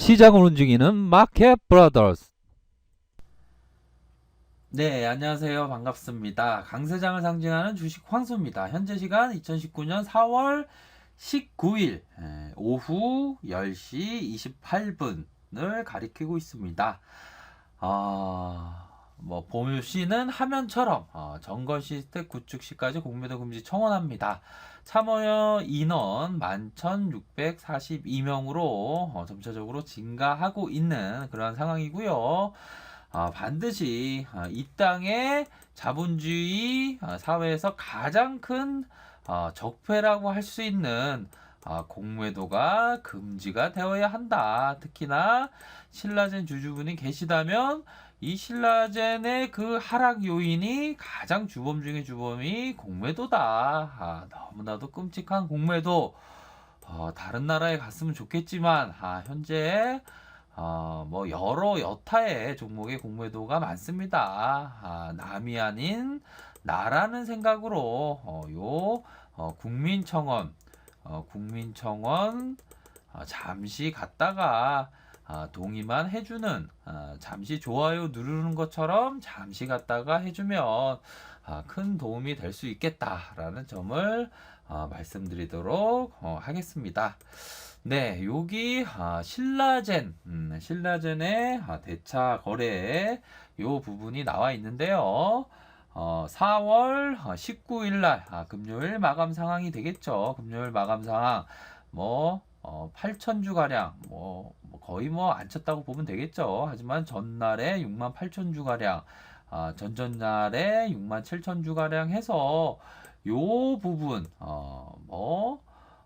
시장을 움직이는 마켓 브라더스. 네, 안녕하세요. 반갑습니다. 강세장을 상징하는 주식 황소입니다. 현재 시간 2019년 4월 19일 오후 10시 28분을 가리키고 있습니다. 보시는 화면처럼 정건 시스템 구축 시까지 공매도 금지 청원합니다. 참여 인원 11,642명으로 점차적으로 증가하고 있는 그러한 상황이고요. 반드시 이 땅의 자본주의 사회에서 가장 큰 적폐라고 할 수 있는 공매도가 금지가 되어야 한다. 특히나 신라젠 주주분이 계시다면 이 신라젠의 그 하락 요인이 가장 주범 중에 주범이 공매도다. 너무나도 끔찍한 공매도. 다른 나라에 갔으면 좋겠지만 현재 여러 여타의 종목의 공매도가 많습니다. 남이 아닌 나라는 생각으로 국민청원 잠시 갔다가 동의만 해주는 잠시 좋아요 누르는 것처럼 잠시 갔다가 해주면 큰 도움이 될 수 있겠다라는 점을 말씀드리도록 하겠습니다. 네, 여기 신라젠의 대차 거래 요 부분이 나와 있는데요. 4월 19일 날 금요일 마감 상황이 되겠죠. 금요일 마감 상황 8,000주 가량 거의 안 쳤다고 보면 되겠죠. 하지만 전날에 68,000주 가량 전전날에 67,000주 가량 해서 요 부분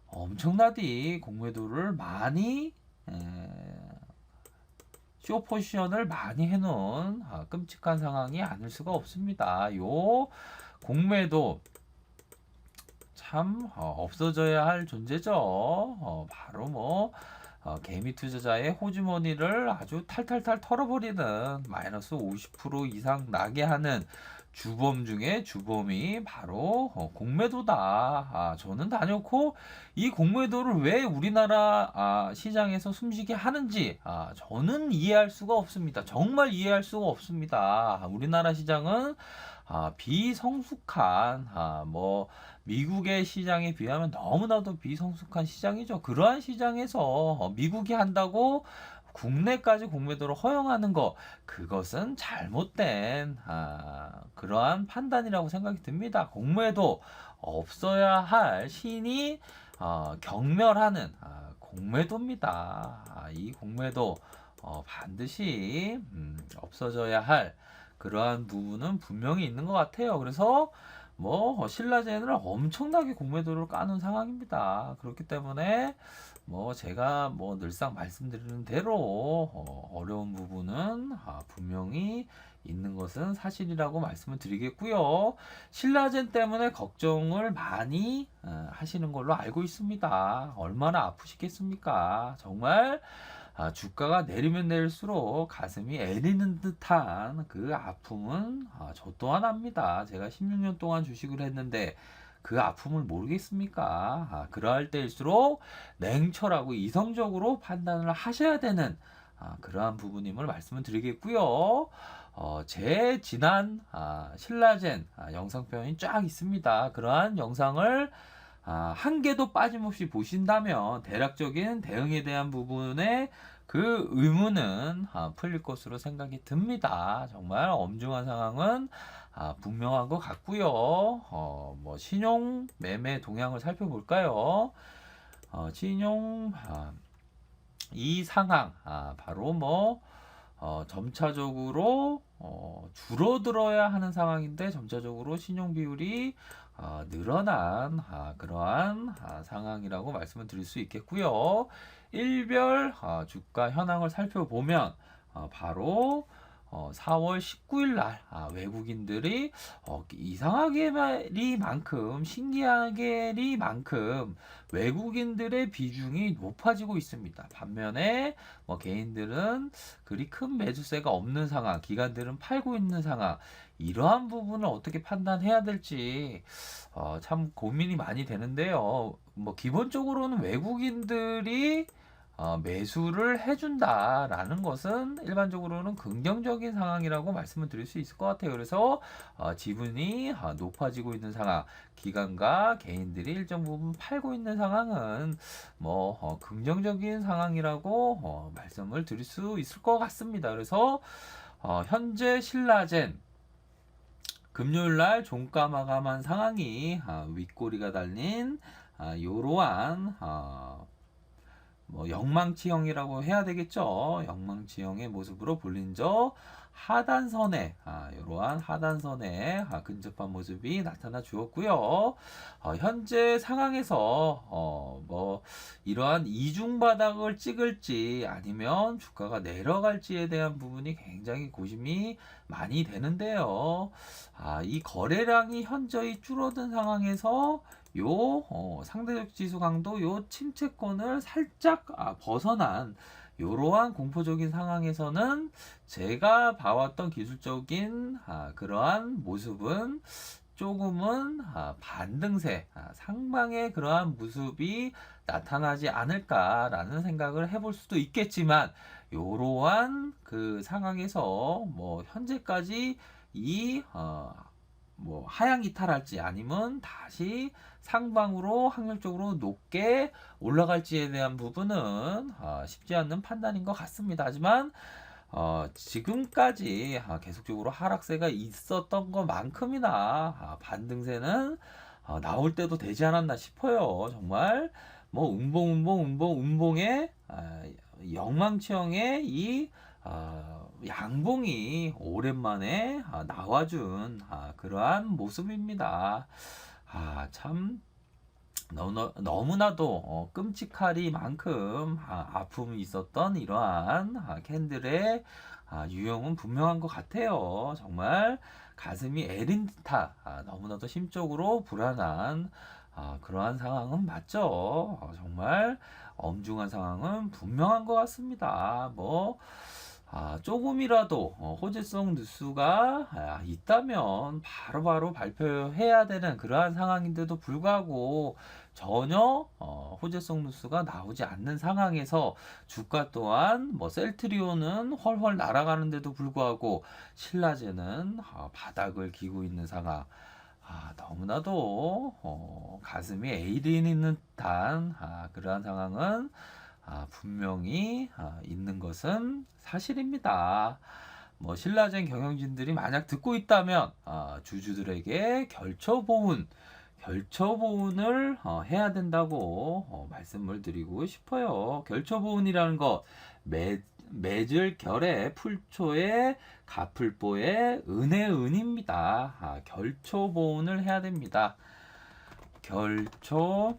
엄청나디 공매도를 많이 쇼포지션을 많이 해놓은 끔찍한 상황이 아닐 수가 없습니다. 요 공매도 참 없어져야 할 존재죠. 바로 개미 투자자의 호주머니를 아주 탈탈탈 털어버리는 마이너스 50% 이상 나게 하는 주범 중에 주범이 바로 공매도다. 저는 다녀고 이 공매도를 왜 우리나라 시장에서 숨쉬게 하는지 저는 이해할 수가 없습니다. 정말 이해할 수가 없습니다. 우리나라 시장은 비성숙한 미국의 시장에 비하면 너무나도 비성숙한 시장이죠. 그러한 시장에서 미국이 한다고 국내까지 공매도를 허용하는 거 그것은 잘못된 그러한 판단이라고 생각이 듭니다. 공매도 없어야 할 신이 경멸하는 공매도입니다. 이 공매도 반드시 없어져야 할 그러한 부분은 분명히 있는 것 같아요. 그래서 신라젠을 엄청나게 공매도를 까는 상황입니다. 그렇기 때문에 제가 늘상 말씀드리는 대로 어려운 부분은 분명히 있는 것은 사실이라고 말씀을 드리겠고요. 신라젠 때문에 걱정을 많이 하시는 걸로 알고 있습니다. 얼마나 아프시겠습니까? 정말 주가가 내리면 내릴수록 가슴이 애리는 듯한 그 아픔은 저 또한 압니다. 제가 16년 동안 주식을 했는데 그 아픔을 모르겠습니까? 그러할 때일수록 냉철하고 이성적으로 판단을 하셔야 되는 그러한 부분임을 말씀을 드리겠고요. 제 지난 신라젠 영상편이 쫙 있습니다. 그러한 영상을 한 개도 빠짐없이 보신다면 대략적인 대응에 대한 부분에 그 의문은 풀릴 것으로 생각이 듭니다. 정말 엄중한 상황은 분명한 것 같고요. 신용 매매 동향을 살펴볼까요? 신용 이 상황 바로 점차적으로 줄어들어야 하는 상황인데 점차적으로 신용 비율이 늘어난 그러한 상황이라고 말씀을 드릴 수 있겠고요. 일별 주가 현황을 살펴보면 바로 4월 19일 날 외국인들이 이상하게리만큼 신기하게리만큼 외국인들의 비중이 높아지고 있습니다. 반면에 개인들은 그리 큰 매수세가 없는 상황, 기관들은 팔고 있는 상황, 이러한 부분을 어떻게 판단해야 될지 참 고민이 많이 되는데요. 기본적으로는 외국인들이 매수를 해준다라는 것은 일반적으로는 긍정적인 상황이라고 말씀을 드릴 수 있을 것 같아요. 그래서 지분이 높아지고 있는 상황, 기관과 개인들이 일정 부분 팔고 있는 상황은 뭐 긍정적인 상황이라고 말씀을 드릴 수 있을 것 같습니다. 그래서 현재 신라젠 금요일 날 종가 마감한 상황이 윗꼬리가 달린 이러한 뭐 영망치형이라고 해야 되겠죠. 영망치형의 모습으로 볼린저 하단선에 이러한 하단선에 근접한 모습이 나타나 주었고요. 현재 상황에서 뭐 이러한 이중 바닥을 찍을지 아니면 주가가 내려갈지에 대한 부분이 굉장히 고심이 많이 되는데요. 이 거래량이 현저히 줄어든 상황에서 상대적 지수 강도 요 침체권을 살짝 벗어난 이러한 공포적인 상황에서는 제가 봐왔던 기술적인 그러한 모습은 조금은 반등세 상방의 그러한 모습이 나타나지 않을까라는 생각을 해볼 수도 있겠지만 이러한 그 상황에서 뭐 현재까지 뭐 하향 이탈할지 아니면 다시 상방으로 확률적으로 높게 올라갈지에 대한 부분은 쉽지 않는 판단인 것 같습니다. 하지만 지금까지 계속적으로 하락세가 있었던 것만큼이나 반등세는 나올 때도 되지 않았나 싶어요. 정말 뭐 음봉의 영망치형의 이 양봉이 오랜만에 나와준 그러한 모습입니다. 참 너무나도 끔찍하리만큼 아픔이 있었던 이러한 캔들의 유형은 분명한 것 같아요. 정말 가슴이 애린 듯한 너무나도 심적으로 불안한 그러한 상황은 맞죠. 정말 엄중한 상황은 분명한 것 같습니다. 뭐 조금이라도 호재성 뉴스가 있다면 바로바로 발표해야 되는 그러한 상황인데도 불구하고 전혀 호재성 뉴스가 나오지 않는 상황에서 주가 또한 뭐 셀트리온은 헐헐 날아가는데도 불구하고 신라제는 바닥을 기고 있는 상황. 너무나도 가슴이 애리는 듯한 그러한 상황은 분명히 있는 것은 사실입니다. 뭐 신라젠 경영진들이 만약 듣고 있다면 주주들에게 결처보훈을 해야 된다고 말씀을 드리고 싶어요. 결처보훈이라는 것 맺을 결의 풀초에 갚을보에 은입니다. 결처보훈을 해야 됩니다. 결처보훈을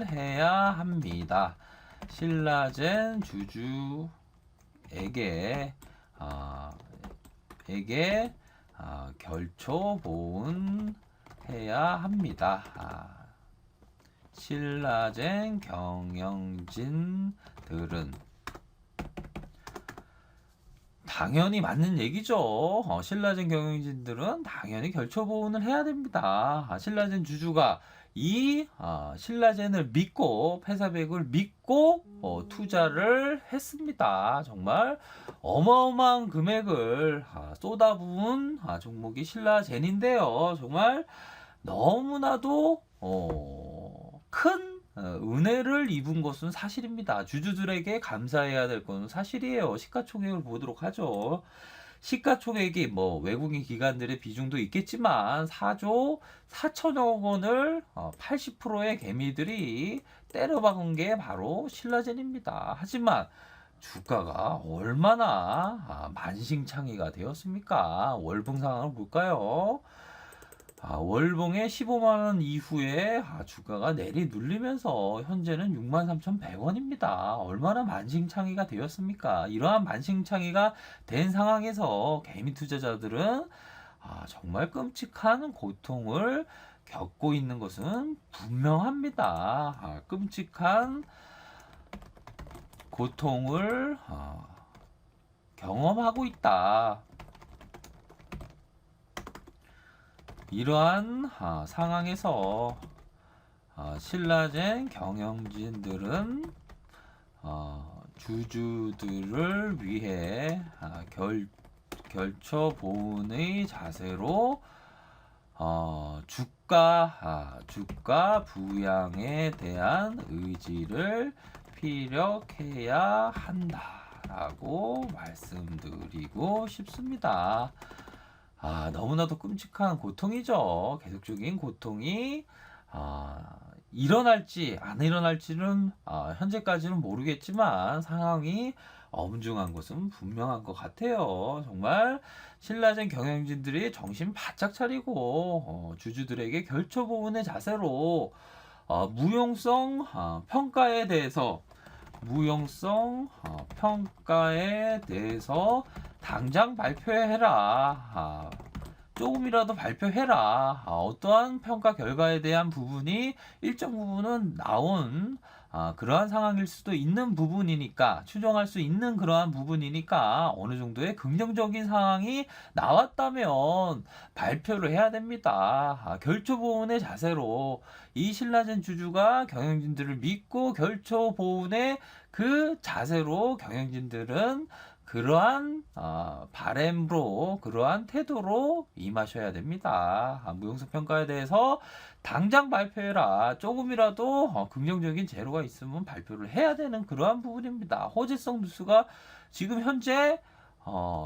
해야 합니다. 신라젠 주주에게 결처보훈 해야 합니다. 신라젠 경영진들은 당연히 맞는 얘기죠. 신라젠 경영진들은 당연히 결처보훈을 해야 됩니다. 신라젠 주주가 신라젠을 믿고 페사백을 믿고 투자를 했습니다. 정말 어마어마한 금액을 쏟아부은 종목이 신라젠인데요. 정말 너무나도 큰 은혜를 입은 것은 사실입니다. 주주들에게 감사해야 될 것은 사실이에요. 시가총액을 보도록 하죠. 시가총액이 뭐 외국인 기관들의 비중도 있겠지만 4조 4천억 원을 80%의 개미들이 때려박은 게 바로 신라젠입니다. 하지만 주가가 얼마나 만신창이가 되었습니까? 월봉 상황을 볼까요? 월봉의 15만원 이후에 주가가 내리눌리면서 현재는 63,100원입니다. 얼마나 만신창이가 되었습니까? 이러한 만신창이가 된 상황에서 개미 투자자들은 정말 끔찍한 고통을 겪고 있는 것은 분명합니다. 끔찍한 고통을 경험하고 있다. 이러한 상황에서 신라젠 경영진들은 주주들을 위해 결처 보훈의 자세로 주가 부양에 대한 의지를 피력해야 한다라고 말씀드리고 싶습니다. 너무나도 끔찍한 고통이죠. 계속적인 고통이 일어날지 안 일어날지는 현재까지는 모르겠지만 상황이 엄중한 것은 분명한 것 같아요. 정말 신라젠 경영진들이 정신 바짝 차리고 주주들에게 결처 보훈의 자세로 무용성 평가에 대해서 당장 발표해라. 조금이라도 발표해라. 어떠한 평가 결과에 대한 부분이 일정 부분은 나온 그러한 상황일 수도 있는 부분이니까, 추정할 수 있는 그러한 부분이니까 어느 정도의 긍정적인 상황이 나왔다면 발표를 해야 됩니다. 결처 보훈의 자세로 이 신라젠 주주가 경영진들을 믿고 결처 보훈의 그 자세로 경영진들은 그러한 바램으로, 그러한 태도로 임하셔야 됩니다. 무용성 평가에 대해서 당장 발표해라. 조금이라도 긍정적인 재료가 있으면 발표를 해야 되는 그러한 부분입니다. 호재성 뉴스가 지금 현재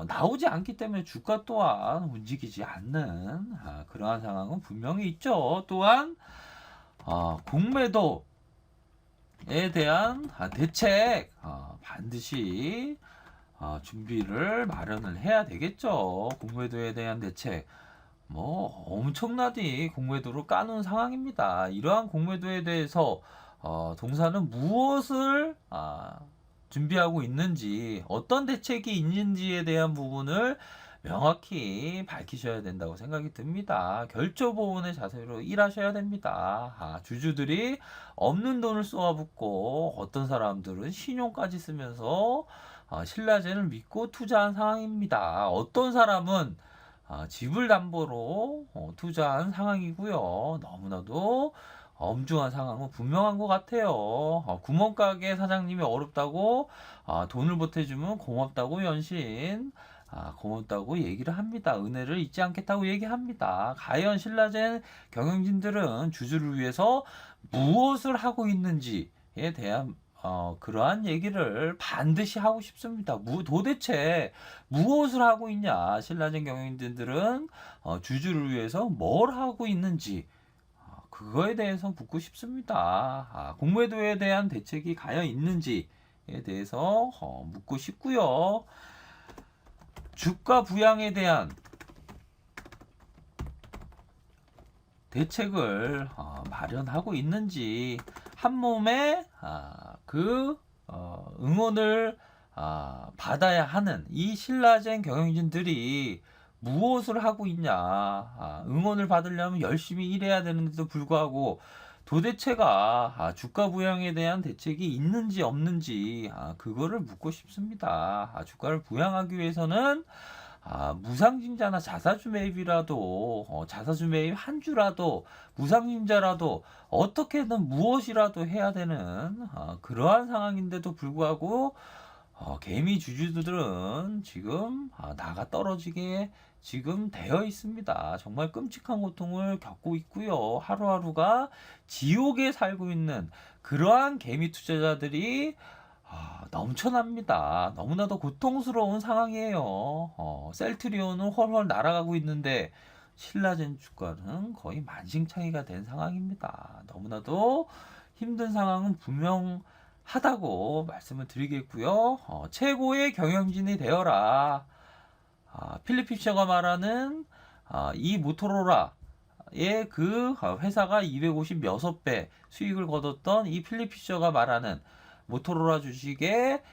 나오지 않기 때문에 주가 또한 움직이지 않는 그러한 상황은 분명히 있죠. 또한 공매도에 대한 대책 반드시 준비를 마련을 해야 되겠죠. 공매도에 대한 대책 엄청나게 공매도로 까놓은 상황입니다. 이러한 공매도에 대해서 동사는 무엇을 준비하고 있는지, 어떤 대책이 있는지에 대한 부분을 명확히 밝히셔야 된다고 생각이 듭니다. 결처 보훈의 자세로 일하셔야 됩니다. 주주들이 없는 돈을 쏘아붓고 어떤 사람들은 신용까지 쓰면서 신라젠을 믿고 투자한 상황입니다. 어떤 사람은 집을 담보로 투자한 상황이고요. 너무나도 엄중한 상황은 분명한 것 같아요. 구멍가게 사장님이 어렵다고 돈을 보태주면 고맙다고 연신 고맙다고 얘기를 합니다. 은혜를 잊지 않겠다고 얘기합니다. 과연 신라젠 경영진들은 주주를 위해서 무엇을 하고 있는지에 대한 그러한 얘기를 반드시 하고 싶습니다. 도대체 무엇을 하고 있냐? 신라젠 경영진들은 주주를 위해서 뭘 하고 있는지 그거에 대해서 묻고 싶습니다. 공매도에 대한 대책이 과연 있는지에 대해서 묻고 싶고요. 주가 부양에 대한 대책을 마련하고 있는지, 한 몸에 응원을 받아야 하는 이 신라젠 경영진들이 무엇을 하고 있냐? 응원을 받으려면 열심히 일해야 되는데도 불구하고 도대체가 주가 부양에 대한 대책이 있는지 없는지 그거를 묻고 싶습니다. 주가를 부양하기 위해서는 무상증자나 자사주 매입이라도 자사주 매입 한 주라도 무상증자라도 어떻게든 무엇이라도 해야 되는 그러한 상황인데도 불구하고 개미 주주들은 지금 나가 떨어지게 지금 되어 있습니다. 정말 끔찍한 고통을 겪고 있고요. 하루하루가 지옥에 살고 있는 그러한 개미 투자자들이 넘쳐납니다. 너무나도 고통스러운 상황이에요. 셀트리온은 훨훨 날아가고 있는데 신라젠 주가는 거의 만신창이가 된 상황입니다. 너무나도 힘든 상황은 분명하다고 말씀을 드리겠고요. 최고의 경영진이 되어라. 필립 피셔가 말하는 이 모토로라의 그 회사가 256배 수익을 거뒀던 이 필립 피셔가 말하는 모토로라 주식에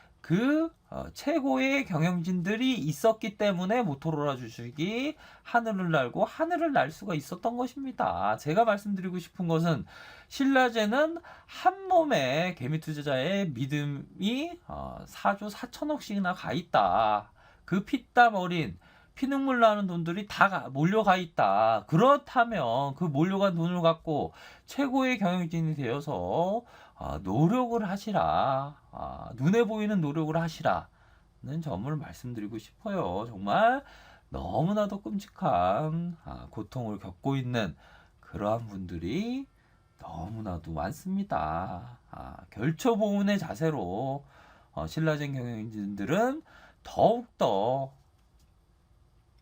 최고의 경영진들이 있었기 때문에 모토로라 주식이 하늘을 날고 하늘을 날 수가 있었던 것입니다. 제가 말씀드리고 싶은 것은 신라젠은 한 몸에 개미 투자자의 믿음이 4조 4천억씩이나 가 있다. 그 피땀 어린 피눈물 나는 돈들이 다 몰려가 있다. 그렇다면 그 몰려간 돈을 갖고 최고의 경영진이 되어서 노력을 하시라. 눈에 보이는 노력을 하시라는 점을 말씀드리고 싶어요. 정말 너무나도 끔찍한 고통을 겪고 있는 그러한 분들이 너무나도 많습니다. 결초보훈의 자세로 신라젠 경영진들은 더욱더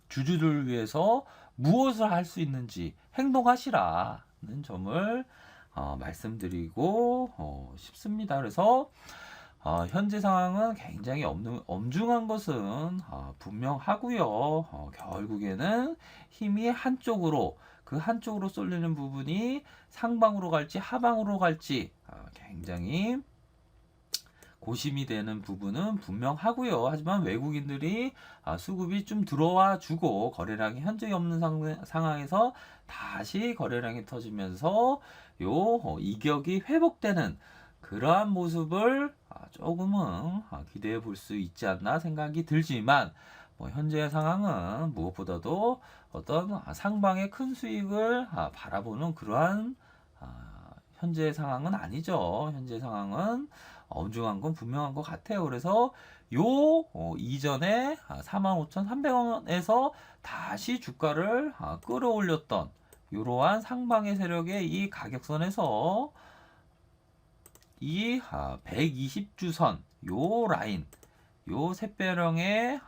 주주를 위해서 무엇을 할 수 있는지 행동하시라는 점을 말씀드리고 싶습니다. 그래서 현재 상황은 굉장히 엄중한 것은 분명하고요. 결국에는 힘이 그 한쪽으로 쏠리는 부분이 상방으로 갈지 하방으로 갈지 굉장히 고심이 되는 부분은 분명하고요. 하지만 외국인들이 수급이 좀 들어와 주고 거래량이 현저히 없는 상황에서 다시 거래량이 터지면서 이격이 회복되는 그러한 모습을 조금은 기대해 볼 수 있지 않나 생각이 들지만 현재의 상황은 무엇보다도 어떤 상방의 큰 수익을 바라보는 그러한 현재의 상황은 아니죠. 현재 상황은 엄중한 건 분명한 것 같아요. 그래서 이전에 45,300원에서 다시 주가를 끌어올렸던 이러한 상방의 세력의 이 가격선에서 이 120주선 요 라인 요 샛별형의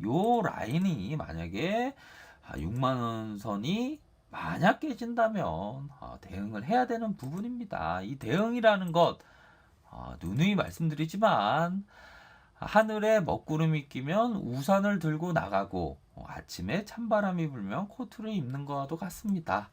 요 라인이 만약에 6만원 선이 만약 깨진다면 대응을 해야 되는 부분입니다. 이 대응이라는 것 누누이 말씀드리지만 하늘에 먹구름이 끼면 우산을 들고 나가고 아침에 찬바람이 불면 코트를 입는 것과도 같습니다.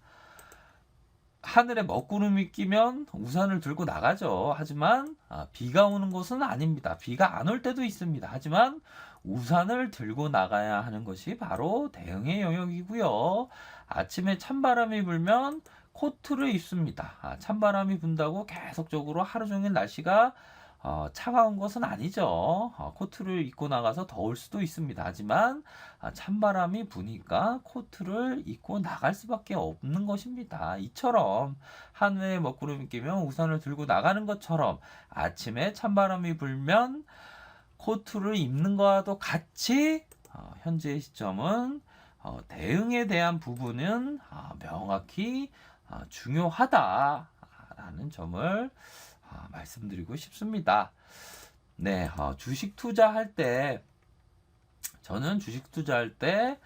하늘에 먹구름이 끼면 우산을 들고 나가죠. 하지만 비가 오는 곳은 아닙니다. 비가 안 올 때도 있습니다. 하지만 우산을 들고 나가야 하는 것이 바로 대응의 영역이고요. 아침에 찬바람이 불면 코트를 입습니다. 찬바람이 분다고 계속적으로 하루 종일 날씨가 차가운 것은 아니죠. 코트를 입고 나가서 더울 수도 있습니다. 하지만 찬바람이 부니까 코트를 입고 나갈 수밖에 없는 것입니다. 이처럼 하늘에 먹구름이 끼면 우산을 들고 나가는 것처럼 아침에 찬바람이 불면 코트를 입는 것과도 같이 현재의 시점은 대응에 대한 부분은 명확히 중요하다라는 점을 말씀드리고 싶습니다. 네, 주식 투자할 때 저는 주식 투자할 때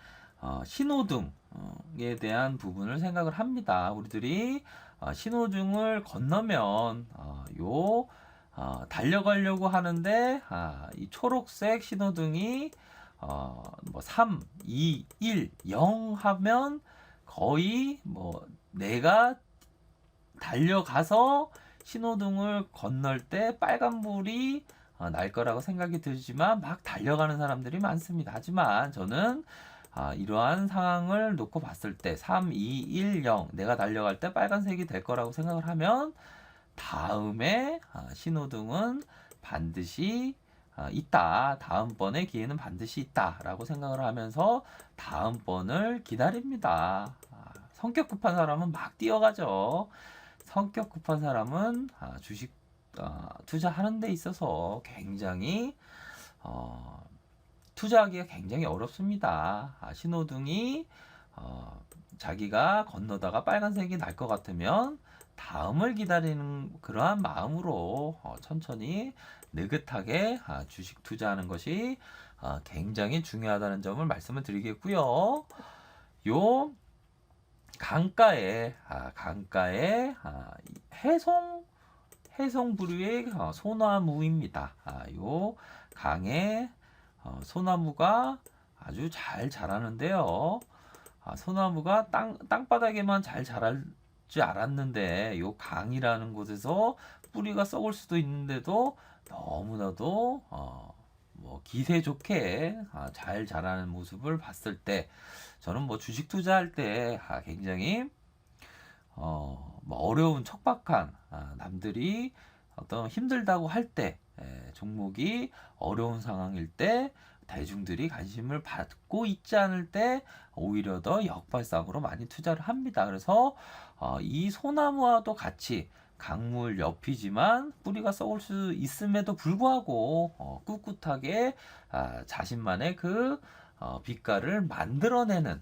신호등에 대한 부분을 생각을 합니다. 우리들이 신호등을 건너면 달려가려고 하는데 이 초록색 신호등이 3, 2, 1, 0 하면 거의 내가 달려가서 신호등을 건널 때 빨간불이 날 거라고 생각이 들지만 막 달려가는 사람들이 많습니다. 하지만 저는 이러한 상황을 놓고 봤을 때 3, 2, 1, 0 내가 달려갈 때 빨간색이 될 거라고 생각을 하면 다음에 신호등은 반드시 있다. 다음번의 기회는 반드시 있다. 라고 생각을 하면서 다음번을 기다립니다. 성격 급한 사람은 막 뛰어가죠. 성격 급한 사람은 주식 투자하는 데 있어서 굉장히 투자하기가 굉장히 어렵습니다. 신호등이 자기가 건너다가 빨간색이 날 것 같으면 다음을 기다리는 그러한 마음으로 천천히 느긋하게 주식 투자하는 것이 굉장히 중요하다는 점을 말씀을 드리겠고요. 요 강가에 해송 부류의 소나무입니다. 요 강에 소나무가 아주 잘 자라는데요. 소나무가 땅바닥에만 잘 자랄지 알았는데 요 강이라는 곳에서 뿌리가 썩을 수도 있는데도 너무나도 기세 좋게 잘 자라는 모습을 봤을 때 저는 주식 투자할 때 굉장히 어려운 척박한 남들이 어떤 힘들다고 할 때 종목이 어려운 상황일 때 대중들이 관심을 받고 있지 않을 때 오히려 더 역발상으로 많이 투자를 합니다. 그래서 이 소나무와도 같이 강물 옆이지만 뿌리가 썩을 수 있음에도 불구하고 꿋꿋하게 자신만의 그 빛깔을 만들어내는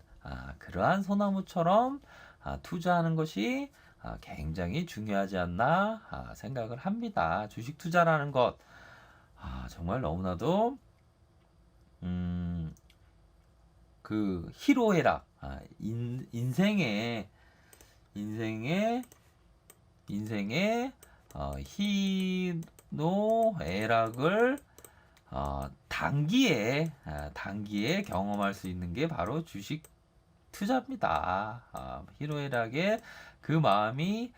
그러한 소나무처럼 투자하는 것이 굉장히 중요하지 않나 생각을 합니다. 주식 투자라는 것 정말 너무나도 그 희로애락 인생의 희노애락을 단기에 경험할 수 있는 게 바로 주식 투자입니다. 희노애락의 그 마음이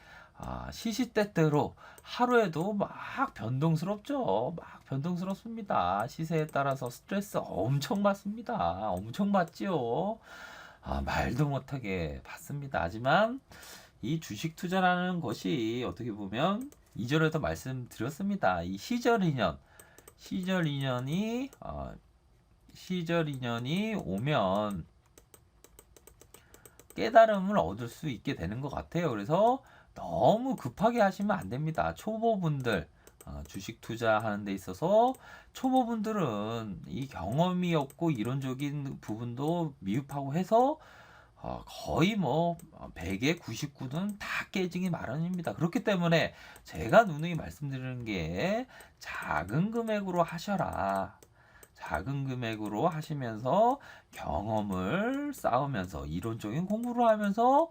시시때때로 하루에도 막 변동스럽죠. 막 변동스럽습니다. 시세에 따라서 스트레스 엄청 받습니다. 엄청 받지요. 말도 못하게 받습니다. 하지만 이 주식 투자라는 것이 어떻게 보면 이전에도 말씀드렸습니다. 이 시절 인연이 오면 깨달음을 얻을 수 있게 되는 것 같아요. 그래서 너무 급하게 하시면 안 됩니다. 초보분들 주식 투자하는 데 있어서 초보분들은 이 경험이 없고 이론적인 부분도 미흡하고 해서 거의 뭐 100에 99는 다 깨지기 마련입니다. 그렇기 때문에 제가 누누이 말씀드리는 게 작은 금액으로 하셔라. 작은 금액으로 하시면서 경험을 쌓으면서 이론적인 공부를 하면서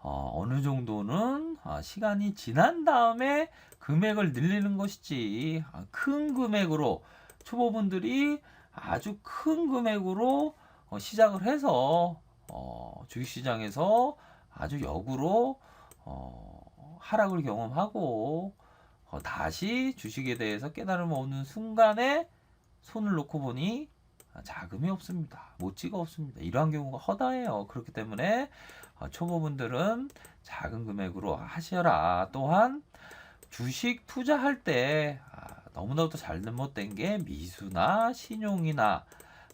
어느 정도는 시간이 지난 다음에 금액을 늘리는 것이지 큰 금액으로 초보분들이 아주 큰 금액으로 시작을 해서 주식시장에서 아주 역으로 하락을 경험하고 다시 주식에 대해서 깨달음을 얻는 순간에 손을 놓고 보니 자금이 없습니다. 모찌가 없습니다. 이러한 경우가 허다해요. 그렇기 때문에 초보분들은 작은 금액으로 하셔라. 또한 주식 투자할 때 너무나도 잘못된 게 미수나 신용이나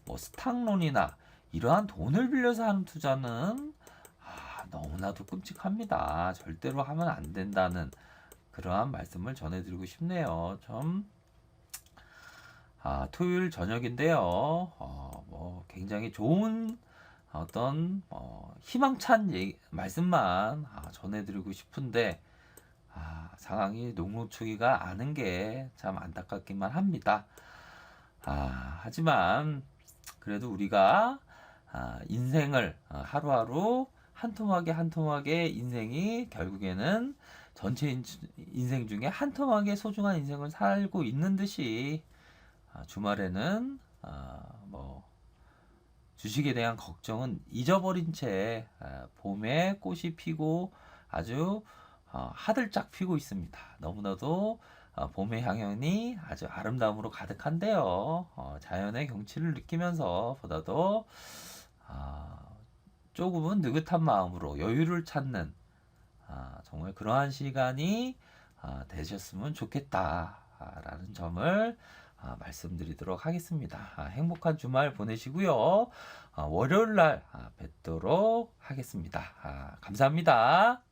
뭐 스탁론이나 이러한 돈을 빌려서 하는 투자는 너무나도 끔찍합니다. 절대로 하면 안 된다는 그러한 말씀을 전해드리고 싶네요. 토요일 저녁인데요. 뭐 굉장히 좋은 어떤 희망찬 말씀만 전해드리고 싶은데 상황이 녹록치기가 않은 게 참 안타깝기만 합니다. 하지만 그래도 우리가 인생을 하루하루 한 토막에 인생이 결국에는 전체 인생 중에 한 토막에 소중한 인생을 살고 있는 듯이 주말에는 뭐 주식에 대한 걱정은 잊어버린 채 봄에 꽃이 피고 아주 하들짝 피고 있습니다. 너무나도 봄의 향연이 아주 아름다움으로 가득한데요. 자연의 경치를 느끼면서 보다도 조금은 느긋한 마음으로 여유를 찾는 정말 그러한 시간이 되셨으면 좋겠다라는 점을 말씀드리도록 하겠습니다. 행복한 주말 보내시고요. 월요일 날 뵙도록 하겠습니다. 감사합니다.